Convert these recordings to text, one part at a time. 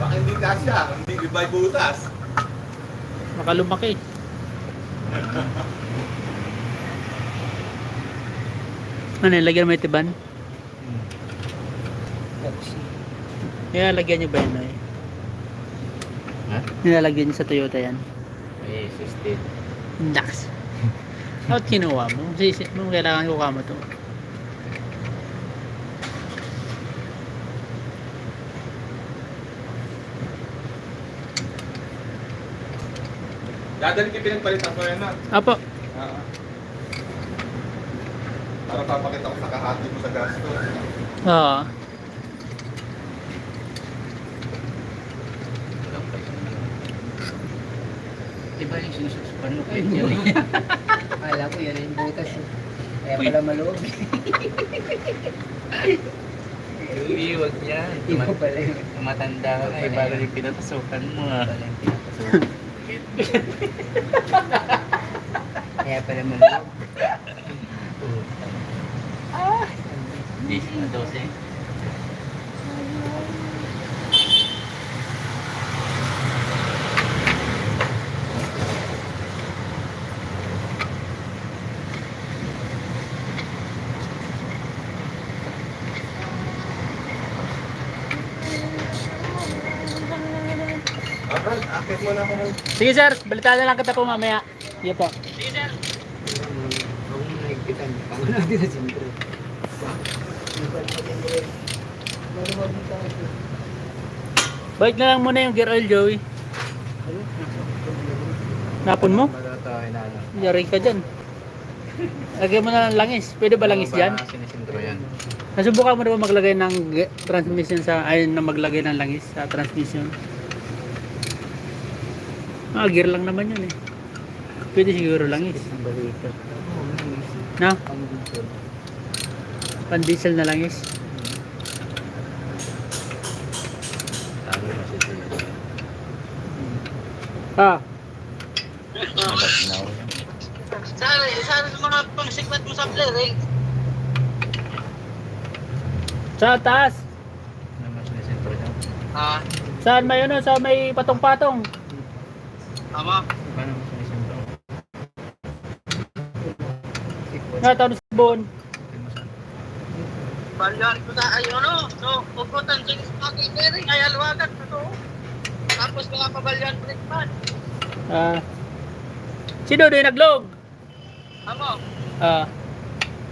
Baka hindi kasya, hindi iba'y butas. Baka lumaki. Ano, lagyan mo itiban? Nilalagyan nyo ba yan, Noy? Ha? Nilalagyan nyo sa Toyota yan? May 16. Naks. Bakit kinuha mo? Kailangan ko kamo to. Dadali kayo pinagpalitan ko yan, ha? Apo. Oo. Para papakita ko sa kahati mo sa gasto. Oo. Diba yung sinususupan mo kayo dyan? Akala ko yan yung butas. Kaya pala maluwag. Uy, wag yan. Iba pala yun. Tumatanda ka na, iba rin yung pinapasukan mo ah. Pala yung pinapasukan. Kaya pala maluwag. Hindi siya 12. Ron, akit mo na ako. Sige sir, balitaan na lang kita po mamaya. Iya po. Huwag mo nagpitan. Pango natin sa siyempre. Maluwag mo tayo. Balik na lang muna yung gear oil, Joey. Napon mo? Matatawa na ano. Yari ka dyan. Lagyan mo na lang langis. Pwede ba langis dyan? Sinisintro yan. Nasubukan mo na ba maglagay ng transmission sa, ayun na maglagay ng langis sa transmission? Gear lang naman yun eh. Pwede siguro langis. Ang balikat. Na? Ang diesel. Pan-diesel na langis. Talo na siya sila. Ah, Nabagnaw yan. Saan mga pangsikwat mo sa player eh? sa taas. Naman sinisintro niya. Saan may ano? Saan may patong-patong? Tama. Paano mo sinisintro? Nataon sa buon. Balyan ko na ay ano, so puputan sa spaghetti bearing ay alwagan na to. Tapos mga pabalyan ulit man. Sino doon naglog? Amo.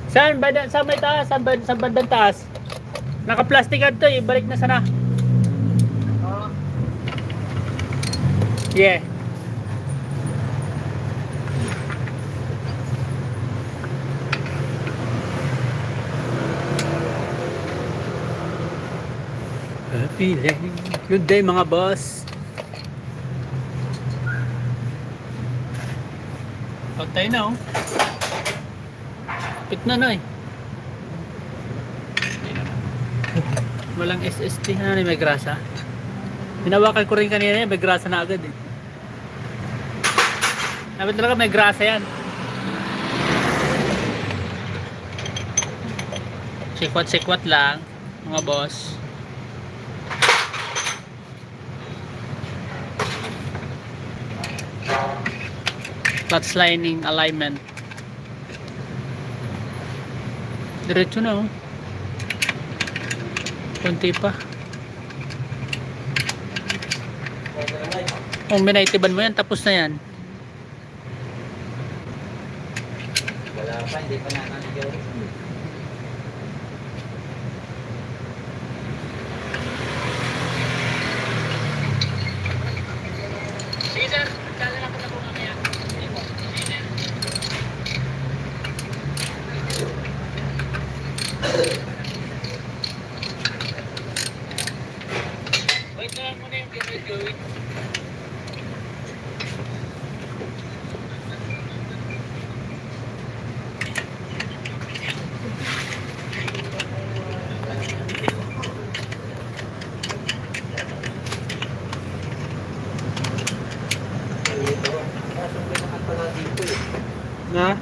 Saan may taas? Saan bandang taas? Naka-plastic to eh. Balik na sana. Oh, Yeah. Happy day. Good day mga boss. Out tayo na oh. Pit na eh. Walang SST na may grasa. Hinawakan ko rin kanina may grasa na agad eh. Dapat talaga may grasa yan. Sikwat-sikwat lang mga boss. Clutch lining alignment. Diretso na oh. Kunti pa. Kung minaitiban mo yan, tapos na yan. Wala pa, hindi pa nakakagawa. Sige sir, magkala na ko na po mamaya. Wait na lang muna yung gawin. Na?